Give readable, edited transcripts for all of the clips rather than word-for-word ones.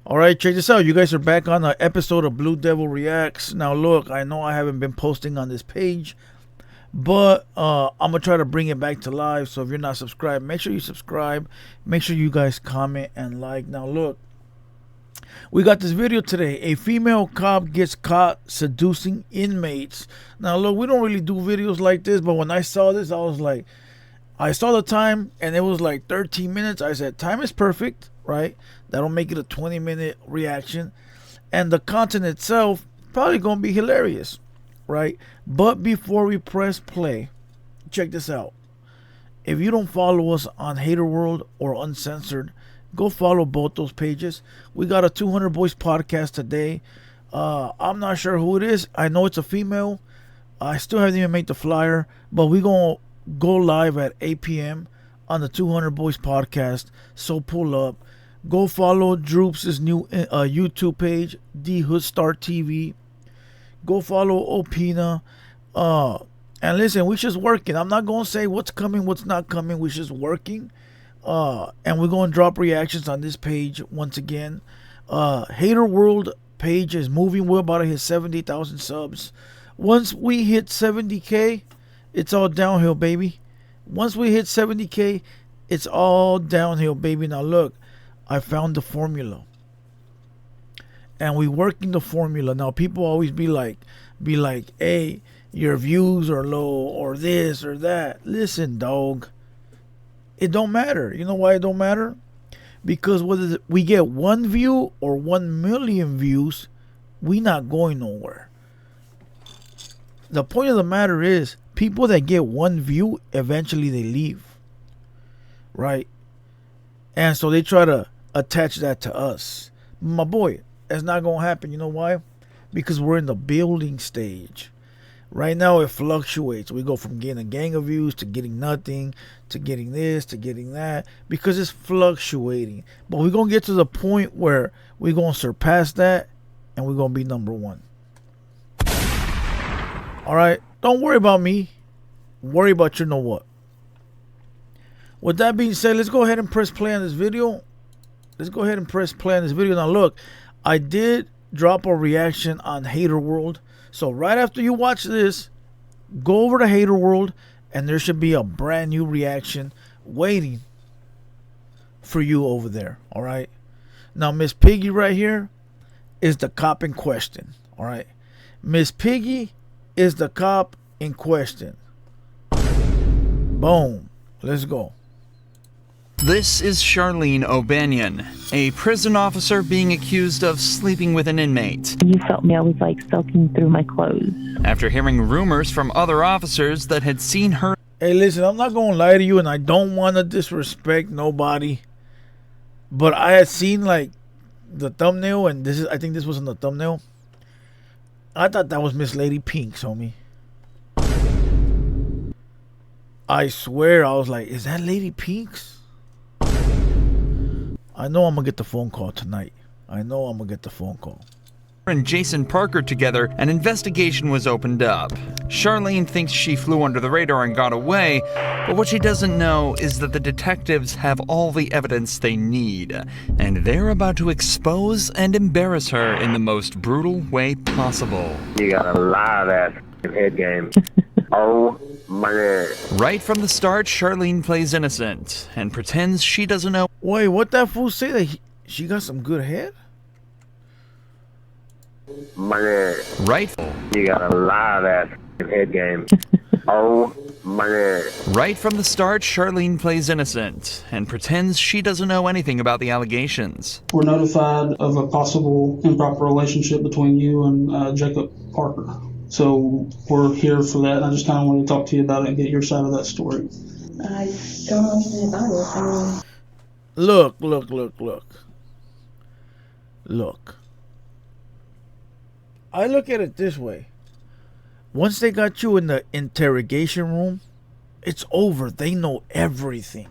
All right, check this out. You guys are back on an episode of Blue Devil Reacts. Now, look, I know I haven't been posting on this page, but I'm going to try to bring it back to life. So if you're not subscribed, make sure you subscribe. Make sure you guys comment and like. Now, look, we got this video today. A female cop gets caught seducing inmates. Now, look, we don't really do videos like this, but when I saw this, I was like, I saw the time, and it was like 13 minutes. I said, time is perfect, right? That'll make it a 20-minute reaction. And the content itself probably going to be hilarious, right? But before we press play, check this out. If you don't follow us on TheHaterWorld or Uncensored, go follow both those pages. We got a 200 Boys podcast today. I'm not sure who it is. I know it's a female. I still haven't even made the flyer, but we're going to go live at 8 p.m. on the 200 Boys podcast. So pull up. Go follow Droops' new YouTube page, The Hood Star TV. Go follow Opina. And listen, we're just working. I'm not going to say what's coming, what's not coming. We're just working. And we're going to drop reactions on this page once again. TheHaterWorld page is moving. We're about to hit 70,000 subs. Once we hit 70K, it's all downhill, baby. Once we hit 70K, it's all downhill, baby. Now look, I found the formula, and we working the formula. Now people always be like, hey, your views are low or this or that. Listen, dog, it don't matter. You know why it don't matter? Because whether we get 1 view or 1 million views, we not going nowhere. The point of the matter is, people that get 1 view, eventually they leave, right? And so they try to attach that to us. My boy, that's not going to happen. You know why? Because we're in the building stage. Right now it fluctuates. We go from getting a gang of views to getting nothing, to getting this, to getting that, because it's fluctuating. But we're going to get to the point where we're going to surpass that, and we're going to be number 1. All right? Don't worry about me. Worry about you know what. With that being said, let's go ahead and press play on this video. Now look, I did drop a reaction on TheHaterWorld. So right after you watch this, go over to TheHaterWorld, and there should be a brand new reaction waiting for you over there. All right. Now Miss Piggy right here is the cop in question. All right. Miss Piggy is the cop in question. Boom. Let's go. This is Charlene O'Banion, a prison officer being accused of sleeping with an inmate. You felt me, I was like soaking through my clothes. After hearing rumors from other officers that had seen her. Hey, listen, I'm not going to lie to you, and I don't want to disrespect nobody, but I had seen like the thumbnail, and I think this was in the thumbnail. I thought that was Miss Lady Pinks, homie. I swear, I was like, is that Lady Pinks? I know I'm going to get the phone call tonight. And Jason Parker together, an investigation was opened up. Charlene thinks she flew under the radar and got away, but what she doesn't know is that the detectives have all the evidence they need, and they're about to expose and embarrass her in the most brutal way possible. You got a lot of that head game. Oh my God. Right from the start, Charlene plays innocent and pretends she doesn't know. Wait, what that fool say? That she got some good head? My God. Right. You got a lot of that head game. Oh my God. Right from the start, Charlene plays innocent and pretends she doesn't know anything about the allegations. We're notified of a possible improper relationship between you and Jacob Parker. So we're here for that, and I just kind of want to talk to you about it and get your side of that story. I don't know anything about it. I mean... Look. I look at it this way. Once they got you in the interrogation room, it's over. They know everything,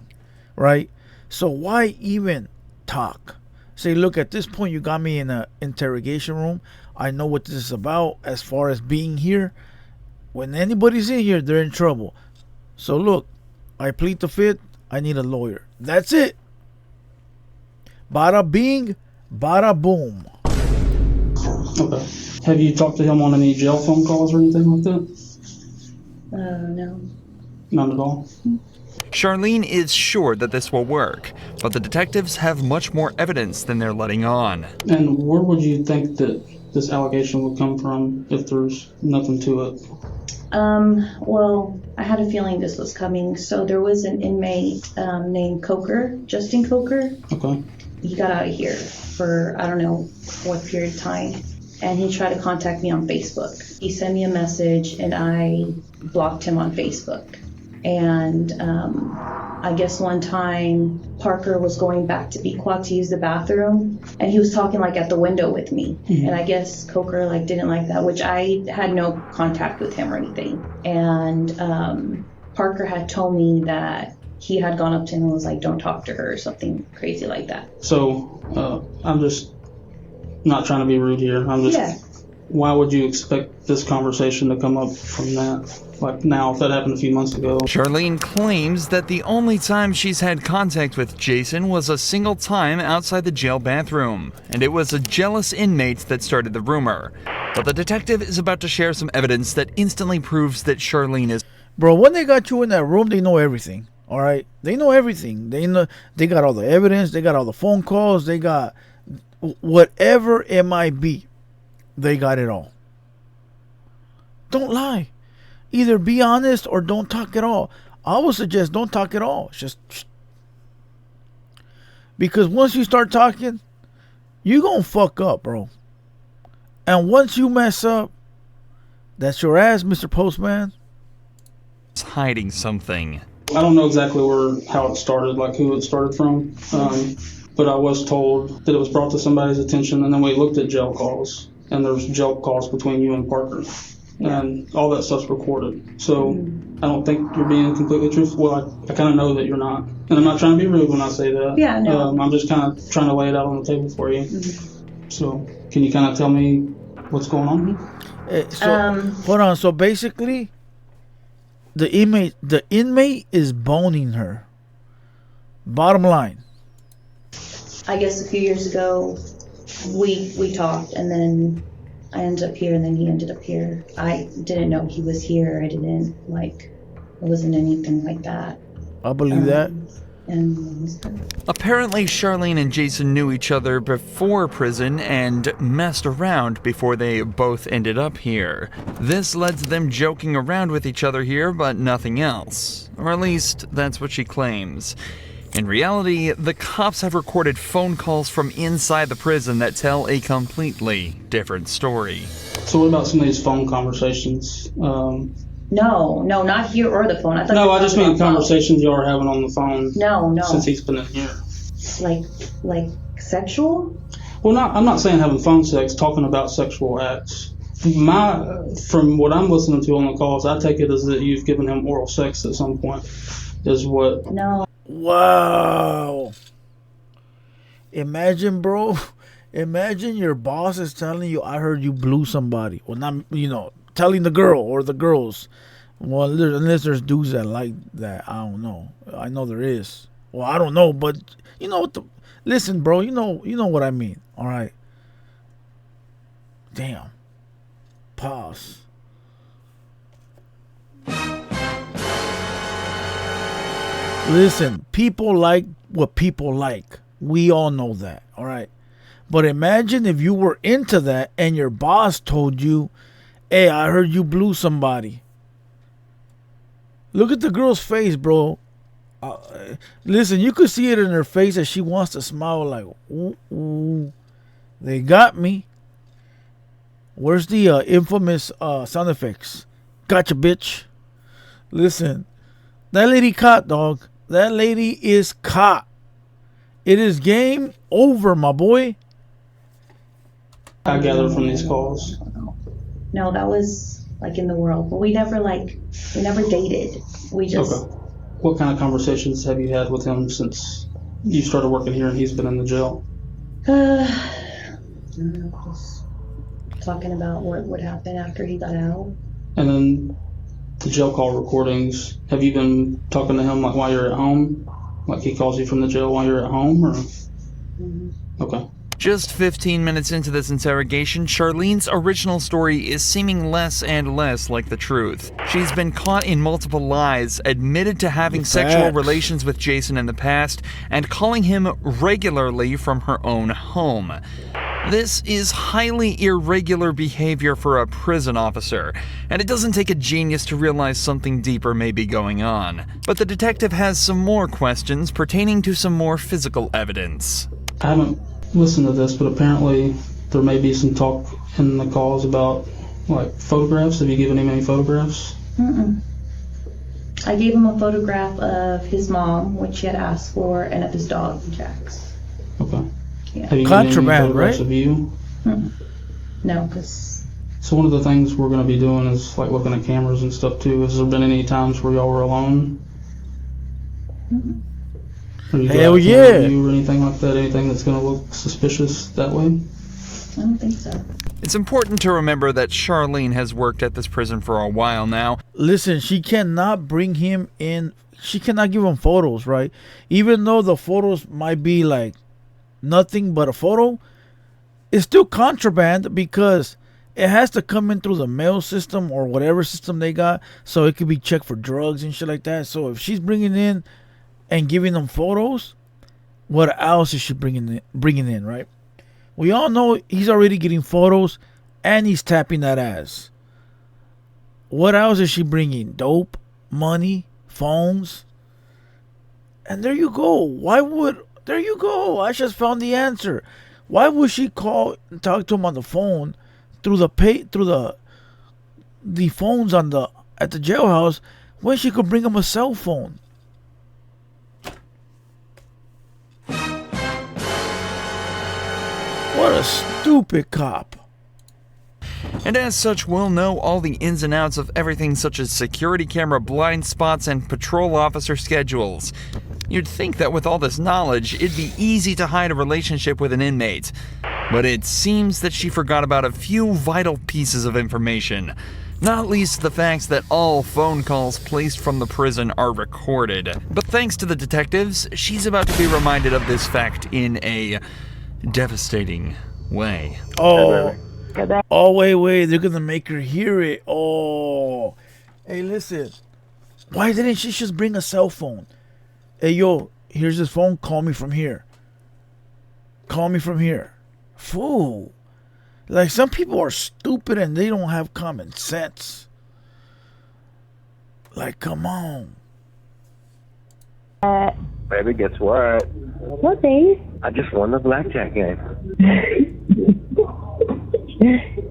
right? So why even talk? Say, look, at this point, you got me in an interrogation room. I know what this is about as far as being here. When anybody's in here, they're in trouble. So look, I plead the fifth. I need a lawyer. That's it. Bada bing, Bada boom. Okay. Have you talked to him on any jail phone calls or anything like that? No. None at all? Charlene is sure that this will work, but the detectives have much more evidence than they're letting on. And where would you think that this allegation would come from if there's nothing to it? Well, I had a feeling this was coming. So there was an inmate named Coker, Justin Coker. Okay. He got out of here for, I don't know what period of time. And he tried to contact me on Facebook. He sent me a message and I blocked him on Facebook. And I guess one time Parker was going back to Bequat to use the bathroom and he was talking like at the window with me. Mm-hmm. And I guess Coker like didn't like that, which I had no contact with him or anything. And Parker had told me that he had gone up to him and was like, don't talk to her or something crazy like that. So I'm just not trying to be rude here. I'm just, Yeah. Why would you expect this conversation to come up from that? Like now, if that happened a few months ago. Charlene claims that the only time she's had contact with Jason was a single time outside the jail bathroom, and it was a jealous inmate that started the rumor. But the detective is about to share some evidence that instantly proves that Charlene is... Bro, when they got you in that room, they know everything. All right? They know everything. They got all the evidence. They got all the phone calls. They got whatever it might be. They got it all. Don't lie. Either be honest or don't talk at all. I would suggest don't talk at all. It's just... Because once you start talking, you gonna fuck up, bro. And once you mess up, that's your ass, Mr. Postman. hiding something. I don't know exactly how it started, like who it started from, but I was told that it was brought to somebody's attention, and then we looked at jail calls, and there's jail calls between you and Parker, and all that stuff's recorded. So I don't think you're being completely truthful. Well, I kind of know that you're not, and I'm not trying to be rude when I say that. Yeah, no. I'm just kind of trying to lay it out on the table for you. So can you kind of tell me what's going on? Hold on. So basically, the inmate is boning her. Bottom line. I guess a few years ago, we talked, and then I ended up here, and then he ended up here. I didn't know he was here. It wasn't anything like that. I believe that. And Apparently, Charlene and Jason knew each other before prison and messed around before they both ended up here. This led to them joking around with each other here, but nothing else. Or at least, that's what she claims. In reality, the cops have recorded phone calls from inside the prison that tell a completely different story. So what about some of these phone conversations? No, not here or the phone. No, I just mean conversations you are having on the phone. No. Since he's been in here. Like sexual? Well, I'm not saying having phone sex, talking about sexual acts. From what I'm listening to on the calls, I take it as that you've given him oral sex at some point, is what. No. Wow. Imagine, bro. Imagine your boss is telling you, I heard you blew somebody. Well, not, telling the girl or the girls. Well, unless there's dudes that like that. I don't know. I know there is. Well, I don't know, but you know what listen, bro, you know what I mean. All right. Damn. Pause. Listen, people like what people like. We all know that, all right? But imagine if you were into that and your boss told you, hey, I heard you blew somebody. Look at the girl's face, bro. Listen, you could see it in her face that she wants to smile like, ooh, they got me. Where's the infamous sound effects? Gotcha, bitch. Listen, that lady caught, dog. That lady is caught. It is game over, my boy. I gather from these calls. No, that was like in the world, but we never dated. We just. Okay. What kind of conversations have you had with him since you started working here and he's been in the jail? I don't know, just talking about what would happen after he got out. And then the jail call recordings, have you been talking to him like while you're at home? Like he calls you from the jail while you're at home, or? Okay. Just 15 minutes into this interrogation, Charlene's original story is seeming less and less like the truth. She's been caught in multiple lies, admitted to having sexual relations with Jason in the past, and calling him regularly from her own home. This is highly irregular behavior for a prison officer, and it doesn't take a genius to realize something deeper may be going on. But the detective has some more questions pertaining to some more physical evidence. I haven't listened to this, but apparently there may be some talk in the calls about like photographs. Have you given him any photographs? I gave him a photograph of his mom, which he had asked for, and of his dog, Jax. Okay. Yeah. Have you given him Contraband, any photographs right? of you? No, because So one of the things we're going to be doing is like looking at cameras and stuff too. Has there been any times where y'all were alone? Or you Hell got a camera yeah. view or anything like that? Anything that's going to look suspicious that way? I don't think so. It's important to remember that Charlene has worked at this prison for a while now. Listen, she cannot bring him in. She cannot give him photos, right? Even though the photos might be like nothing but a photo, it's still contraband because it has to come in through the mail system or whatever system they got, so it could be checked for drugs and shit like that. So if she's bringing in and giving them photos, what else is she bringing in, right? We all know he's already getting photos and he's tapping that ass. What else is she bringing? Dope, money, phones. And there you go. There you go. I just found the answer. Why would she call and talk to him on the phone through the phones at the jailhouse when she could bring him a cell phone? What a stupid cop. And as such, we'll know all the ins and outs of everything such as security camera blind spots and patrol officer schedules. You'd think that with all this knowledge, it'd be easy to hide a relationship with an inmate. But it seems that she forgot about a few vital pieces of information. Not least the facts that all phone calls placed from the prison are recorded. But thanks to the detectives, she's about to be reminded of this fact in a devastating way. Oh, wait, they're gonna make her hear it. Oh, hey, listen, why didn't she just bring a cell phone? Hey, yo, here's this phone, call me from here. Fool. Like, some people are stupid and they don't have common sense. Like, come on. Baby, guess what? What, babe? I just won the blackjack game.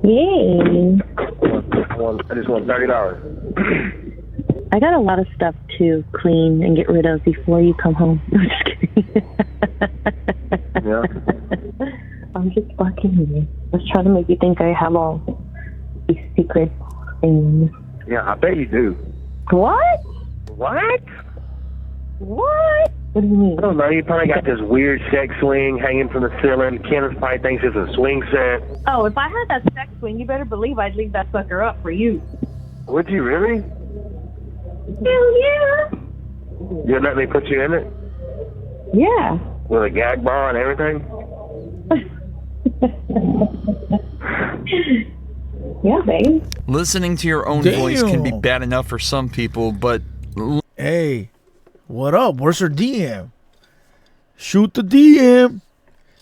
Yay. I just won $30. I got a lot of stuff to clean and get rid of before you come home. I'm just kidding. Yeah. I'm just fucking with you. I was trying to make you think I have all these secret things. Yeah, I bet you do. What? What? What? What do you mean? I don't know. You probably got this weird sex swing hanging from the ceiling. Kenneth probably thinks it's a swing set. Oh, if I had that sex swing, you better believe I'd leave that sucker up for you. Would you really? Hell yeah. You'd let me put you in it? Yeah. With a gag bar and everything? Yeah, babe. Listening to your own voice can be bad enough for some people, but Hey, what up? Where's her DM? Shoot the DM.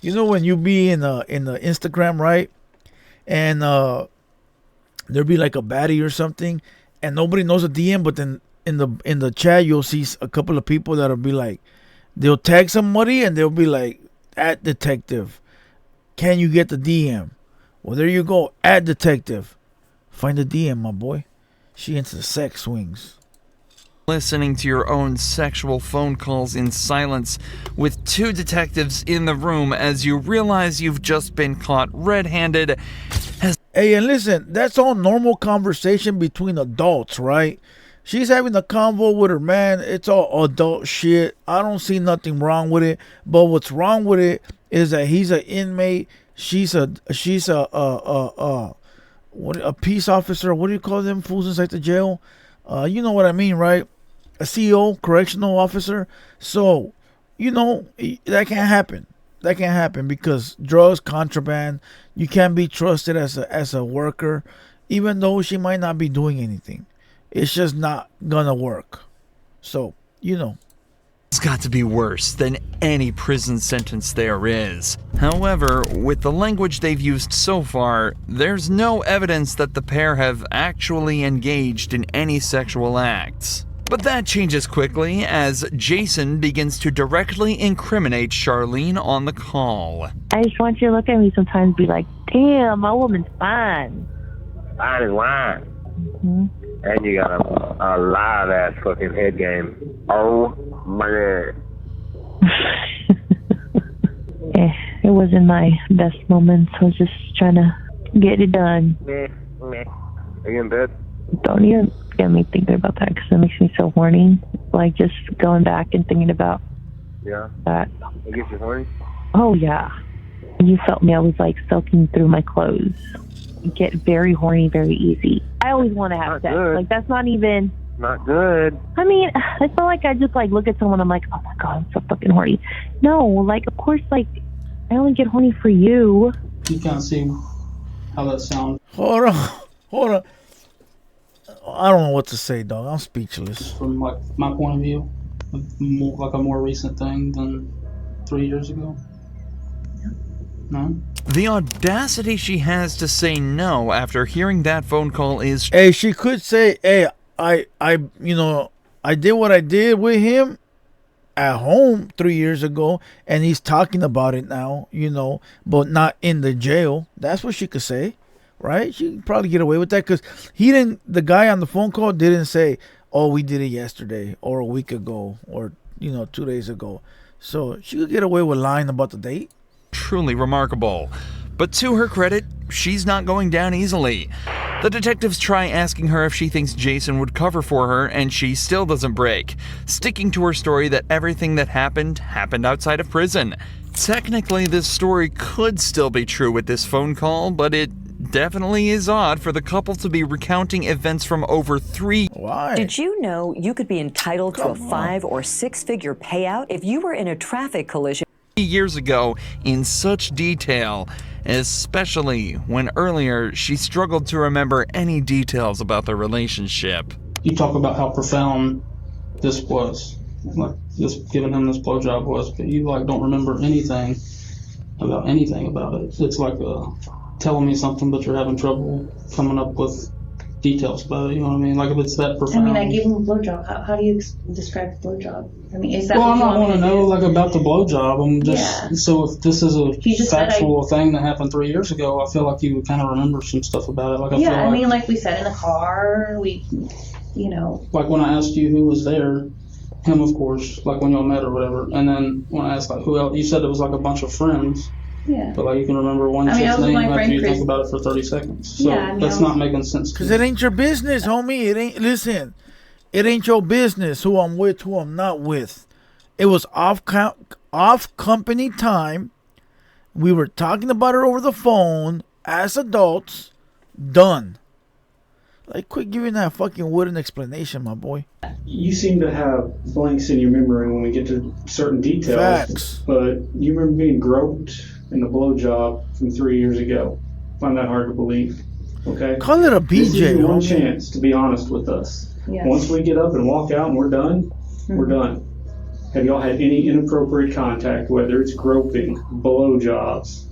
You know when you be in the Instagram, right? And there'll be like a baddie or something, and nobody knows a DM, but then in the chat you'll see a couple of people that'll be like, they'll tag somebody and they'll be like, at detective, can you get the DM? Well, there you go, at detective. Find the DM, my boy. She into the sex swings. listening to your own sexual phone calls in silence with two detectives in the room as you realize you've just been caught red-handed. Hey, and listen, that's all normal conversation between adults, right? She's having a convo with her man. It's all adult shit. I don't see nothing wrong with it. But what's wrong with it is that he's an inmate. She's a peace officer. What do you call them fools inside the jail? You know what I mean, right? A CO, correctional officer. So, you know, that can't happen. That can't happen because drugs, contraband, you can't be trusted as a worker, even though she might not be doing anything. It's just not gonna work. So, It's got to be worse than any prison sentence there is. However, with the language they've used so far, there's no evidence that the pair have actually engaged in any sexual acts. But that changes quickly as Jason begins to directly incriminate Charlene on the call. I just want you to look at me sometimes and be like, damn, my woman's fine. Fine as wine. Mm-hmm. And you got a live ass fucking head game. Oh my god. It wasn't my best moments. I was just trying to get it done. Meh. Are you in bed? Don't even get me thinking about that because it makes me so horny. Like just going back and thinking about that. It gets you horny? Oh yeah. You felt me. I was like soaking through my clothes. Get very horny very easy. I always want to have sex. Good. Like that's not even. Not good. I mean, it's not like I just like look at someone. I'm like, oh my god, I'm so fucking horny. No, like of course, like I only get horny for you. You can't see how that sounds hold on. I don't know what to say, dog. I'm speechless. from like my point of view. Like a more recent thing than 3 years ago. No. The audacity she has to say no after hearing that phone call is Hey, she could say, hey, I did what I did with him at home 3 years ago, and he's talking about it now, but not in the jail. That's what she could say, right? She could probably get away with that because the guy on the phone call didn't say, oh, we did it yesterday or a week ago or, 2 days ago. So she could get away with lying about the date. truly remarkable. But to her credit, she's not going down easily. The detectives try asking her if she thinks Jason would cover for her, and she still doesn't break, sticking to her story that everything that happened outside of prison. Technically, this story could still be true with this phone call, but it definitely is odd for the couple to be recounting events from over 3 Why? Did you know you could be entitled to a 5 or 6 figure payout if you were in a traffic collision years ago in such detail, especially when earlier she struggled to remember any details about their relationship. You talk about how profound this was, like just giving him this blowjob was, but you like don't remember anything about it. It's like telling me something, but you're having trouble coming up with details about it. You know what I mean? Like if it's that I profound. mean, I gave him a blowjob. How do you describe the blowjob? I mean, is that Well, what I'm you not want want to me know do? like about the blowjob. I'm just Yeah. so if this is a You just said factual thing that happened 3 years ago, I feel like you would kind of remember some stuff about it. Like I Yeah, feel I like, mean, like we said in the car, like when I asked you who was there, him of course, like when y'all met or whatever, and then when I asked like who else, you said it was like a bunch of friends. yeah. But like you can remember one I mean, I chick's was with name my after friend you Chris. think about it for 30 seconds. So Yeah, I mean, that's I was- not making sense to Because me. it ain't your business, homie. Listen, it ain't your business who I'm with, who I'm not with. It was off company time. We were talking about it over the phone as adults. Done. Like, quit giving that fucking wooden explanation, my boy. You seem to have blanks in your memory when we get to certain details. Facts. But you remember being groped in the blowjob from 3 years ago. I find that hard to believe. Okay? Call it a This is BJ, your one homie. chance to be honest with us. Yes. Once we get up and walk out and we're done, we're done. Have y'all had any inappropriate contact, whether it's groping, blowjobs,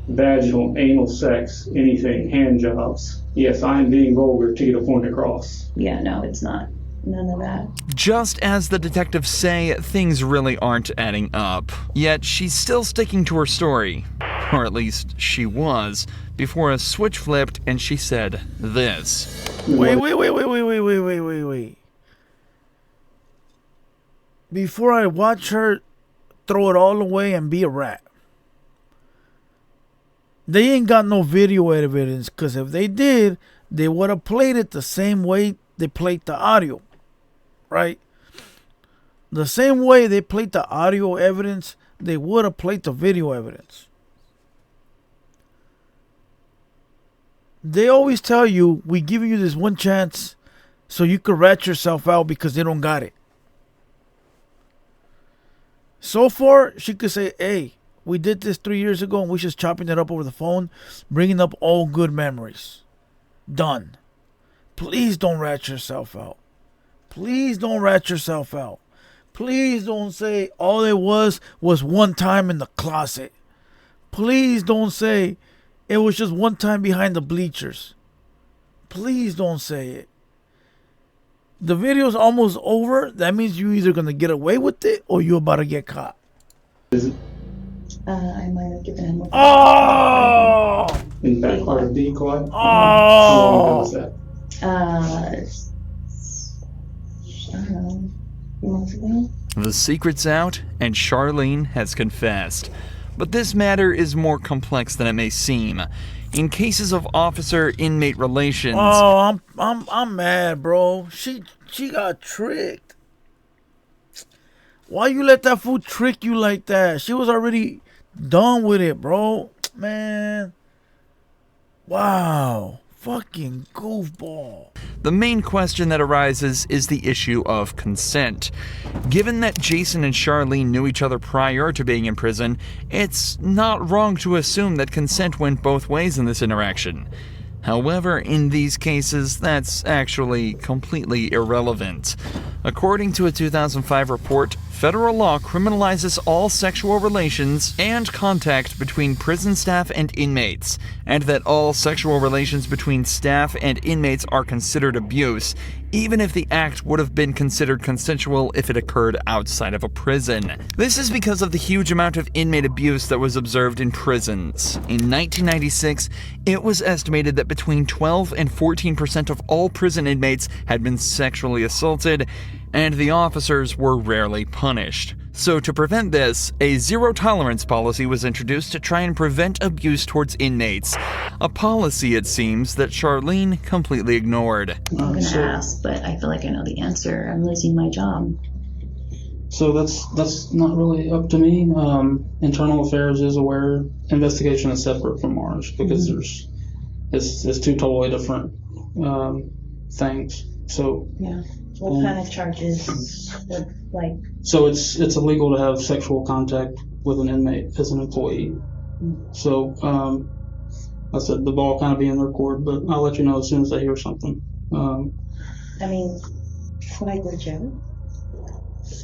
vaginal, anal sex, anything, hand jobs? Yes, I am being vulgar to get a point across. Yeah, no, it's not. None of that. Just as the detectives say, things really aren't adding up. Yet she's still sticking to her story. Or at least she was, before a switch flipped and she said this. Wait. Before I watch her throw it all away and be a rat. They ain't got no video evidence, because if they did, they would have played it the same way they played the audio. Right? The same way they played the audio evidence, they would have played the video evidence. They always tell you, we give you this one chance so you can rat yourself out because they don't got it. So far, she could say, hey, We did this 3 years ago, and we just chopping it up over the phone, bringing up all good memories. Done. Please don't rat yourself out. Please don't rat yourself out. Please don't say all it was one time in the closet. Please don't say it was just one time behind the bleachers. Please don't say it. The video's almost over. That means you're either going to get away with it or you're about to get caught. I might have given him. Oh! In back part of decoy. Oh! How long ago was that? I don't know, a few months ago. The secret's out, and Charlene has confessed. But this matter is more complex than it may seem. In cases of officer-inmate relations... Oh, I'm mad, bro. She got tricked. Why you let that fool trick you like that? She was already done with it, bro. Man. Wow. Fucking goofball. The main question that arises is the issue of consent. Given that Jason and Charlene knew each other prior to being in prison, it's not wrong to assume that consent went both ways in this interaction. However, in these cases, that's actually completely irrelevant. According to a 2005 report, federal law criminalizes all sexual relations and contact between prison staff and inmates, and that all sexual relations between staff and inmates are considered abuse, even if the act would have been considered consensual if it occurred outside of a prison. This is because of the huge amount of inmate abuse that was observed in prisons. In 1996, it was estimated that between 12 and 14% of all prison inmates had been sexually assaulted, and the officers were rarely punished. So to prevent this, a zero-tolerance policy was introduced to try and prevent abuse towards inmates. A policy, it seems, that Charlene completely ignored. I'm gonna ask, but I feel like I know the answer. I'm losing my job. So that's not really up to me. Internal Affairs is aware. Investigation is separate from ours because it's two totally different things. So Yeah. What kind of charges would, like... So it's illegal to have sexual contact with an inmate as an employee. So I said the ball kind of be in their court, but I'll let you know as soon as I hear something. I mean, should I go to jail?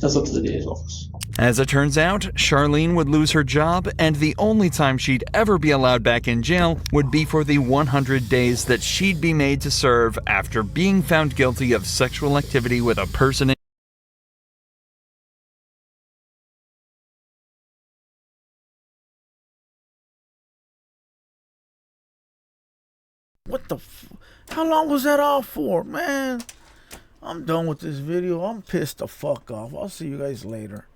That's up to the DA's office. As it turns out, Charlene would lose her job, and the only time she'd ever be allowed back in jail would be for the 100 days that she'd be made to serve after being found guilty of sexual activity with a person in... What the how long was that all for, man? I'm done with this video. I'm pissed the fuck off. I'll see you guys later.